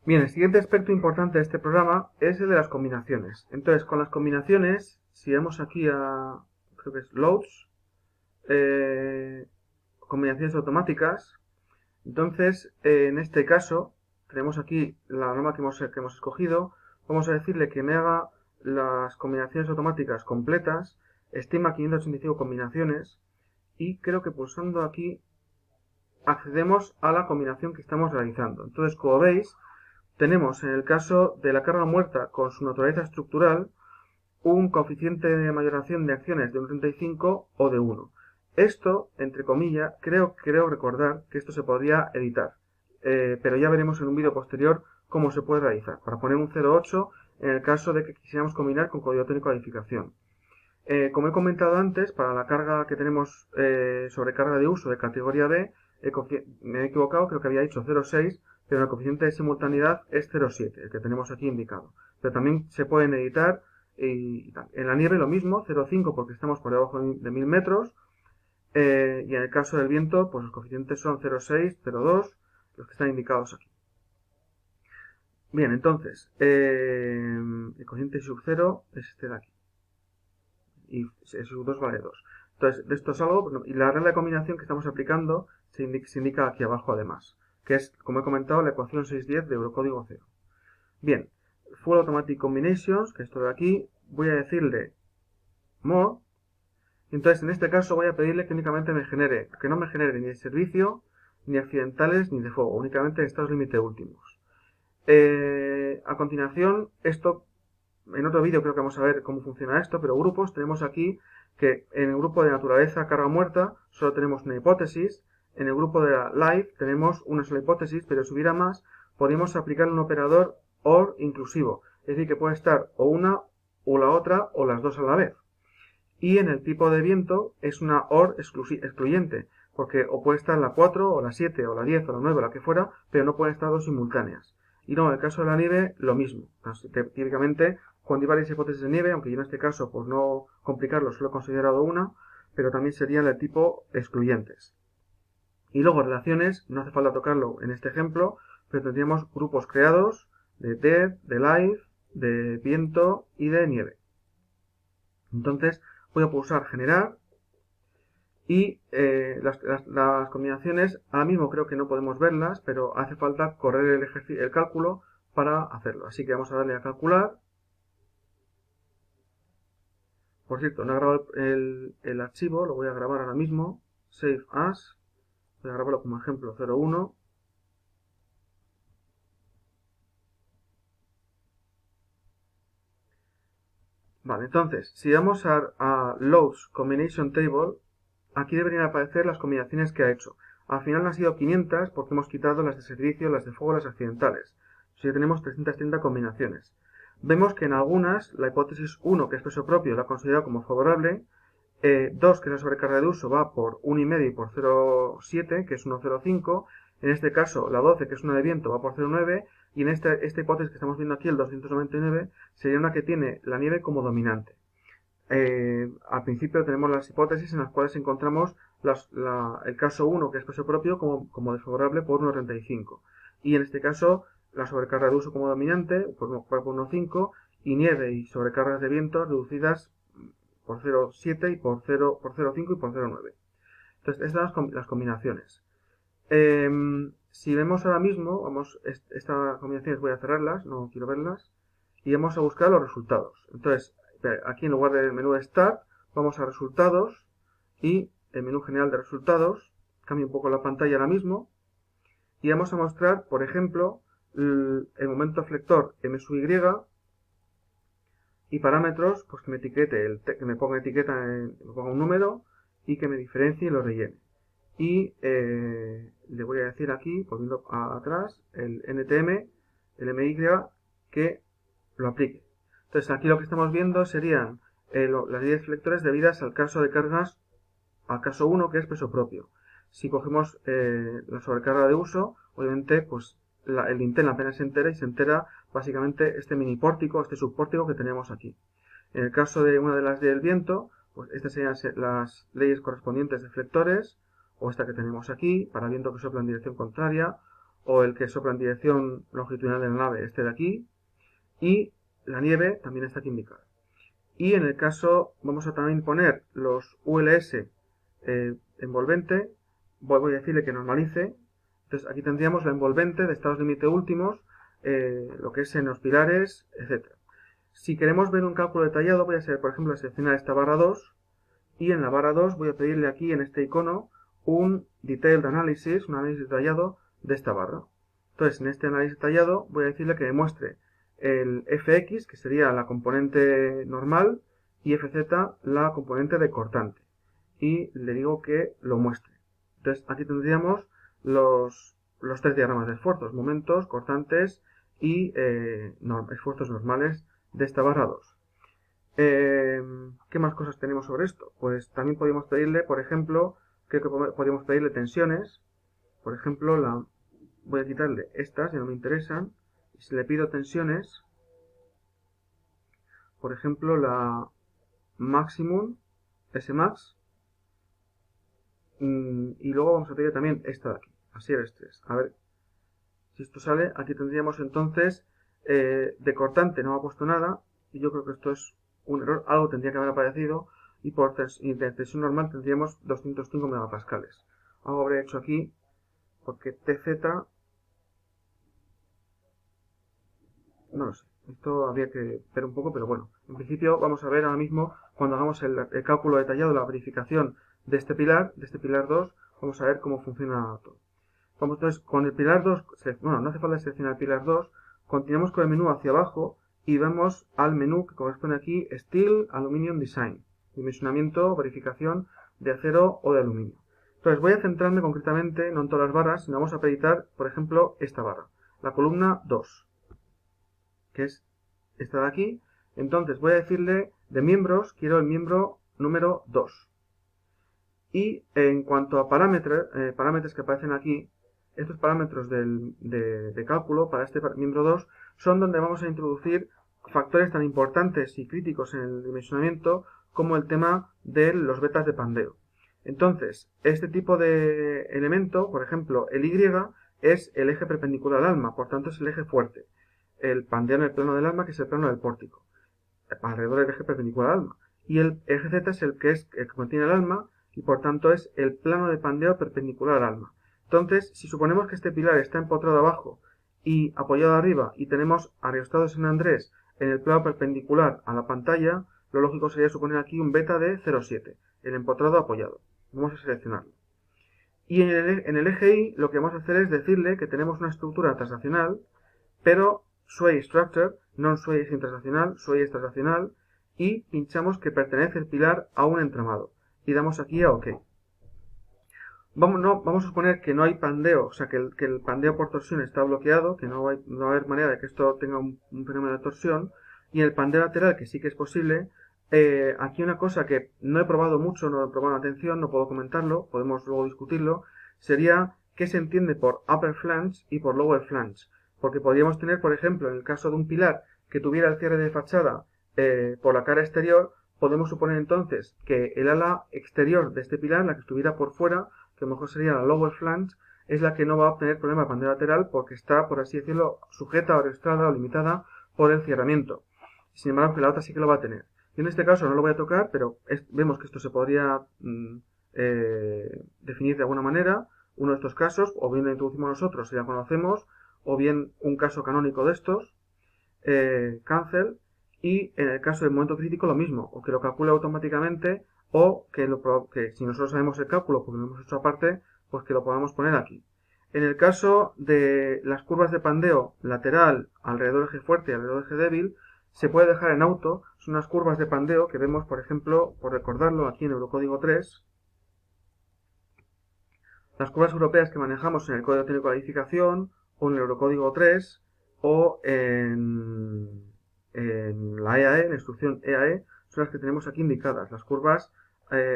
Bien, el siguiente aspecto importante de este programa es el de las combinaciones. Entonces, con las combinaciones, si vamos aquí a, creo que es Loads, eh, combinaciones automáticas, entonces, en este caso, tenemos aquí la norma que hemos escogido, vamos a decirle que me haga las combinaciones automáticas completas, estima 585 combinaciones, y creo que pulsando aquí accedemos a la combinación que estamos realizando. Entonces, como veis, tenemos en el caso de la carga muerta con su naturaleza estructural un coeficiente de mayoración de acciones de un 35 o de 1. Esto, entre comillas, creo recordar que esto se podría editar, pero ya veremos en un vídeo posterior cómo se puede realizar, para poner un 0,8 en el caso de que quisiéramos combinar con código técnico de codificación. Como he comentado antes, para la carga que tenemos sobrecarga de uso de categoría B, me he equivocado, creo que había dicho 0,6, pero el coeficiente de simultaneidad es 0,7, el que tenemos aquí indicado. Pero también se pueden editar y tal. En la nieve lo mismo, 0,5 porque estamos por debajo de 1000 metros, y en el caso del viento, pues los coeficientes son 0,6, 0,2, los que están indicados aquí. Bien, entonces, el coeficiente sub 0 es este de aquí. Y sub 2 vale 2. Entonces, de esto es algo, y la regla de combinación que estamos aplicando se indica aquí abajo además, que es, como he comentado, la ecuación 610 de Eurocódigo 0. Bien, Full Automatic Combinations, que es esto de aquí, voy a decirle more. Entonces, en este caso voy a pedirle que únicamente que no me genere ni de servicio, ni accidentales, ni de fuego, únicamente estados límite últimos. A continuación, esto, en otro vídeo creo que vamos a ver cómo funciona esto, pero grupos, tenemos aquí que en el grupo de naturaleza carga muerta solo tenemos una hipótesis, en el grupo de la live tenemos una sola hipótesis, pero si hubiera más, podríamos aplicar un operador OR inclusivo, es decir, que puede estar o una o la otra o las dos a la vez. Y en el tipo de viento es una OR excluyente, porque o puede estar la 4 o la 7 o la 10 o la 9 o la que fuera, pero no pueden estar dos simultáneas. Y no, en el caso de la nieve, lo mismo. Típicamente, cuando hay varias hipótesis de nieve, aunque yo en este caso, por no complicarlo, solo he considerado una, pero también serían del tipo excluyentes. Y luego relaciones, no hace falta tocarlo en este ejemplo, pero tendríamos grupos creados de dead, de live, de viento y de nieve. Entonces, voy a pulsar generar y las combinaciones ahora mismo creo que no podemos verlas, pero hace falta correr el cálculo para hacerlo. Así que vamos a darle a calcular. Por cierto, no he grabado el archivo, lo voy a grabar ahora mismo. Save as. Voy a grabarlo como ejemplo 01. Vale, entonces, si vamos a Loads Combination Table, aquí deberían aparecer las combinaciones que ha hecho. Al final han sido 500 porque hemos quitado las de servicio, las de fuego, las accidentales. Así que tenemos 330 combinaciones. Vemos que en algunas la hipótesis 1, que es peso propio, la ha considerado como favorable. 2, que es la sobrecarga de uso, va por 1,5 y por 0,7, que es 1,05. En este caso, la 12, que es una de viento, va por 0,9. Y en esta hipótesis que estamos viendo aquí, el 299, sería una que tiene la nieve como dominante. Al principio tenemos las hipótesis en las cuales encontramos el caso 1, que es peso propio, como desfavorable por 1,35. Y en este caso, la sobrecarga de uso como dominante por 1,5 y nieve y sobrecargas de viento reducidas por 0,7 y por 0,5 y por 0,9. Entonces, estas son las combinaciones. Si vemos ahora mismo, estas combinaciones voy a cerrarlas, no quiero verlas, y vamos a buscar los resultados. Entonces, aquí en lugar del menú de Start, vamos a Resultados y el menú general de resultados, cambio un poco la pantalla ahora mismo, y vamos a mostrar, por ejemplo, el momento flector MSY y parámetros, pues que me etiquete, que me ponga etiqueta, me ponga un número y que me diferencie y lo rellene. Y le voy a decir aquí, volviendo atrás, el NTM, el MY, que lo aplique. Entonces aquí lo que estamos viendo serían las 10 flectores debidas al caso de cargas, al caso 1, que es peso propio. Si cogemos la sobrecarga de uso, obviamente pues el linterna apenas se entera y se entera básicamente este mini pórtico, este subpórtico que tenemos aquí. En el caso de una de las del viento, pues estas serían las leyes correspondientes de flectores, o esta que tenemos aquí, para viento que sopla en dirección contraria, o el que sopla en dirección longitudinal de la nave, este de aquí, y la nieve también está aquí indicada. Y en el caso, vamos a también poner los ULS envolvente, voy a decirle que normalice. Entonces aquí tendríamos la envolvente de estados límite últimos, lo que es en los pilares, etc. Si queremos ver un cálculo detallado, voy a hacer, por ejemplo, seleccionar esta barra 2, y en la barra 2 voy a pedirle aquí en este icono un Detailed Analysis, un análisis detallado de esta barra. Entonces, en este análisis detallado voy a decirle que me muestre el fx, que sería la componente normal, y fz, la componente de cortante. Y le digo que lo muestre. Entonces, aquí tendríamos los 3 diagramas de esfuerzos, momentos, cortantes y esfuerzos normales de esta barra 2. ¿Qué más cosas tenemos sobre esto? Pues también podemos pedirle, por ejemplo, podríamos pedirle tensiones. Por ejemplo, voy a quitarle estas, ya no me interesan. Y si le pido tensiones, por ejemplo, la maximum, Smax, y luego vamos a pedir también esta de aquí, así el estrés. A ver si esto sale. Aquí tendríamos entonces, de cortante no me ha puesto nada, y yo creo que esto es un error, algo tendría que haber aparecido, y de tensión normal tendríamos 205 megapascales. Algo habré hecho aquí, porque TZ, no lo sé, esto habría que ver un poco, pero bueno, en principio vamos a ver ahora mismo, cuando hagamos el cálculo detallado, la verificación de este pilar 2, vamos a ver cómo funciona todo. Vamos entonces con el pilar 2, bueno, no hace falta seleccionar el pilar 2, continuamos con el menú hacia abajo y vamos al menú que corresponde aquí, Steel Aluminium Design, dimensionamiento, verificación de acero o de aluminio. Entonces voy a centrarme concretamente, no en todas las barras, sino vamos a editar, por ejemplo, esta barra, la columna 2, que es esta de aquí. Entonces voy a decirle de miembros, quiero el miembro número 2. Y en cuanto a parámetros que aparecen aquí, estos parámetros de cálculo para este miembro 2 son donde vamos a introducir factores tan importantes y críticos en el dimensionamiento como el tema de los betas de pandeo. Entonces, este tipo de elemento, por ejemplo, el Y, es el eje perpendicular al alma, por tanto es el eje fuerte. El pandeo en el plano del alma, que es el plano del pórtico, alrededor del eje perpendicular al alma. Y el eje Z es el que contiene el alma, y por tanto es el plano de pandeo perpendicular al alma. Entonces, si suponemos que este pilar está empotrado abajo y apoyado arriba y tenemos Ariostado de San Andrés en el plano perpendicular a la pantalla, lo lógico sería suponer aquí un beta de 0,7, el empotrado apoyado. Vamos a seleccionarlo. Y en el eje Y lo que vamos a hacer es decirle que tenemos una estructura transaccional, pero sway structure, non sway es intransaccional, sway es transaccional, y pinchamos que pertenece el pilar a un entramado. Y damos aquí a OK. Vamos a suponer que no hay pandeo, o sea que el pandeo por torsión está bloqueado, que no va a haber manera de que esto tenga un fenómeno de torsión, y el pandeo lateral, que sí que es posible. Aquí una cosa que no he probado mucho, no he probado atención, no puedo comentarlo, podemos luego discutirlo, sería qué se entiende por upper flange y por lower flange. Porque podríamos tener, por ejemplo, en el caso de un pilar que tuviera el cierre de fachada por la cara exterior, podemos suponer entonces que el ala exterior de este pilar, la que estuviera por fuera, que a lo mejor sería la lower flange, es la que no va a obtener problema de pandeo lateral porque está, por así decirlo, sujeta o restrada o limitada por el cerramiento. Sin embargo, que la otra sí que lo va a tener. Yo en este caso no lo voy a tocar, pero vemos que esto se podría definir de alguna manera, uno de estos casos, o bien lo introducimos nosotros si ya conocemos, o bien un caso canónico de estos, cancel, y en el caso del momento crítico lo mismo, o que lo calcule automáticamente, o que si nosotros sabemos el cálculo, porque lo hemos hecho aparte, pues que lo podamos poner aquí. En el caso de las curvas de pandeo lateral alrededor del eje fuerte y alrededor del eje débil, se puede dejar en auto. Son unas curvas de pandeo que vemos, por ejemplo, por recordarlo, aquí en Eurocódigo 3. Las curvas europeas que manejamos en el Código Técnico de Edificación, o en el Eurocódigo 3, o en la EAE, la instrucción EAE, son las que tenemos aquí indicadas. Las curvas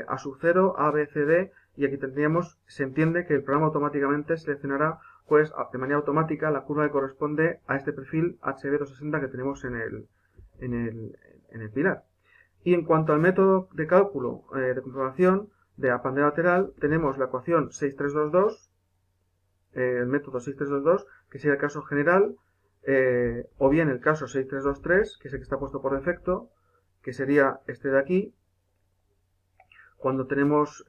A sub 0, A, B, C, D, y aquí tendríamos, se entiende que el programa automáticamente seleccionará pues de manera automática la curva que corresponde a este perfil HB260 que tenemos en el pilar. Y en cuanto al método de cálculo de comprobación de la pandeo lateral, tenemos la ecuación 6322, el método 6322, que sería el caso general, o bien el caso 6323, que es el que está puesto por defecto, que sería este de aquí, cuando tenemos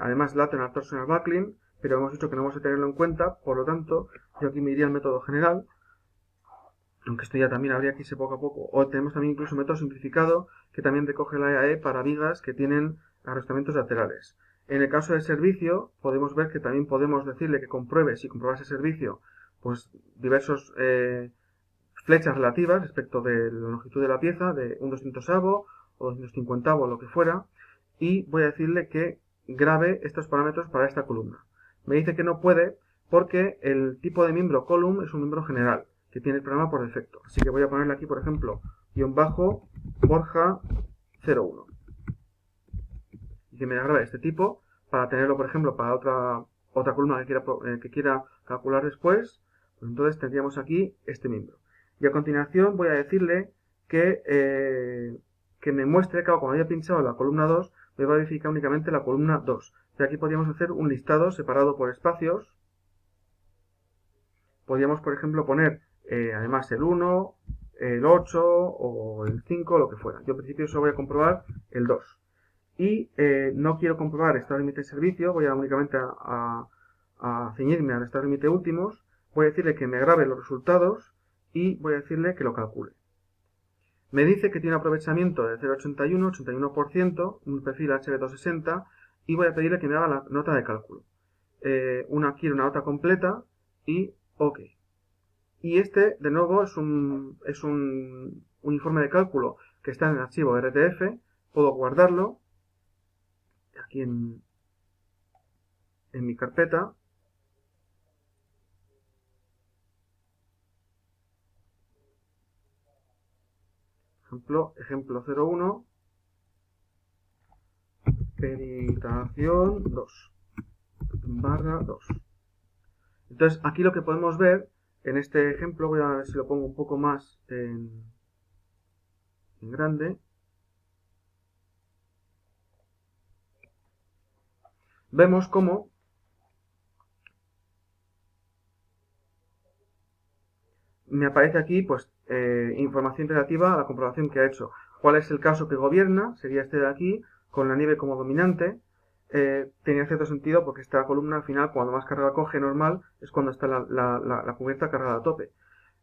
además lateral torsional buckling, pero hemos dicho que no vamos a tenerlo en cuenta, por lo tanto, yo aquí me iría al método general, aunque esto ya también habría que irse poco a poco. O tenemos también incluso un método simplificado que también recoge la EAE para vigas que tienen arrestamientos laterales. En el caso del servicio, podemos ver que también podemos decirle que compruebe, si comprobase servicio, pues diversos flechas relativas respecto de la longitud de la pieza, de un 200avo o 250avo, lo que fuera, y voy a decirle que grabe estos parámetros para esta columna. Me dice que no puede porque el tipo de miembro column es un miembro general que tiene el programa por defecto. Así que voy a ponerle aquí, por ejemplo, Borja 01. Y que me grabe este tipo para tenerlo, por ejemplo, para otra columna que quiera calcular después. Pues entonces tendríamos aquí este miembro. Y a continuación voy a decirle que me muestre, claro, cuando haya pinchado la columna 2, me va a verificar únicamente la columna 2. Y aquí podríamos hacer un listado separado por espacios. Podríamos, por ejemplo, poner además el 1, el 8 o el 5, lo que fuera. Yo en principio solo voy a comprobar el 2. Y no quiero comprobar estado límite de servicio, voy a únicamente a ceñirme al estado límite últimos. Voy a decirle que me grabe los resultados y voy a decirle que lo calcule. Me dice que tiene un aprovechamiento de 0,81, 81%, un perfil HB260 y voy a pedirle que me haga la nota de cálculo. Quiero una nota completa y OK. Y este, de nuevo, es un informe de cálculo que está en el archivo RTF. Puedo guardarlo aquí en mi carpeta. Ejemplo 01, peritación 2/2. Entonces, aquí lo que podemos ver, en este ejemplo, voy a ver si lo pongo un poco más en grande. Vemos cómo me aparece aquí pues información relativa a la comprobación que ha hecho. ¿Cuál es el caso que gobierna? Sería este de aquí, con la nieve como dominante. Tenía cierto sentido porque esta columna al final, cuando más carga coge normal, es cuando está la cubierta cargada a tope.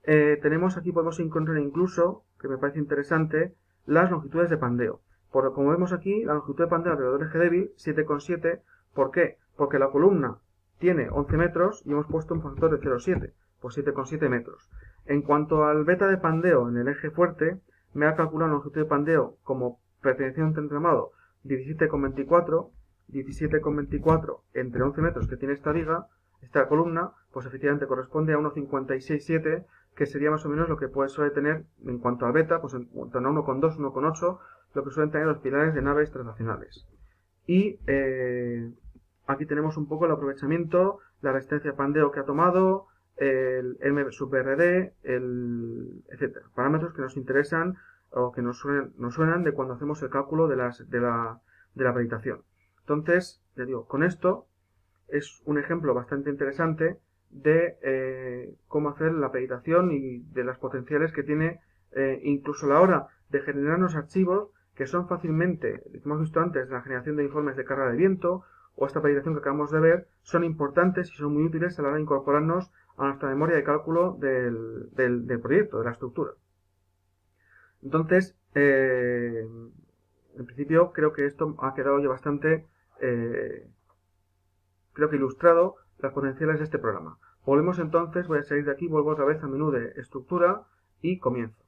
Tenemos aquí, podemos encontrar incluso, que me parece interesante, las longitudes de pandeo. Como vemos aquí, la longitud de pandeo alrededor del eje débil, 7,7. ¿Por qué? Porque la columna tiene 11 metros y hemos puesto un factor de 0,7, pues 7,7 metros. En cuanto al beta de pandeo en el eje fuerte, me ha calculado la longitud de pandeo como perteneciente a un entramado 17,24, 17,24 entre 11 metros que tiene esta viga, esta columna, pues efectivamente corresponde a 1,567, que sería más o menos lo que suele tener en cuanto al beta, pues en torno a 1,2, 1,8, lo que suelen tener los pilares de naves transnacionales. Y aquí tenemos un poco el aprovechamiento, la resistencia de pandeo que ha tomado, el M sub RD, etc. Parámetros que nos interesan o que nos suenan de cuando hacemos el cálculo de la peritación. Entonces, ya digo, con esto es un ejemplo bastante interesante de cómo hacer la peritación y de las potenciales que tiene incluso a la hora de generarnos archivos que son fácilmente, como hemos visto antes, la generación de informes de carga de viento o esta peritación que acabamos de ver, son importantes y son muy útiles a la hora de incorporarnos a nuestra memoria de cálculo del proyecto, de la estructura. Entonces, en principio creo que esto ha quedado ya bastante creo que ilustrado las potenciales de este programa. Volvemos entonces, voy a salir de aquí, vuelvo otra vez al menú de estructura y comienzo.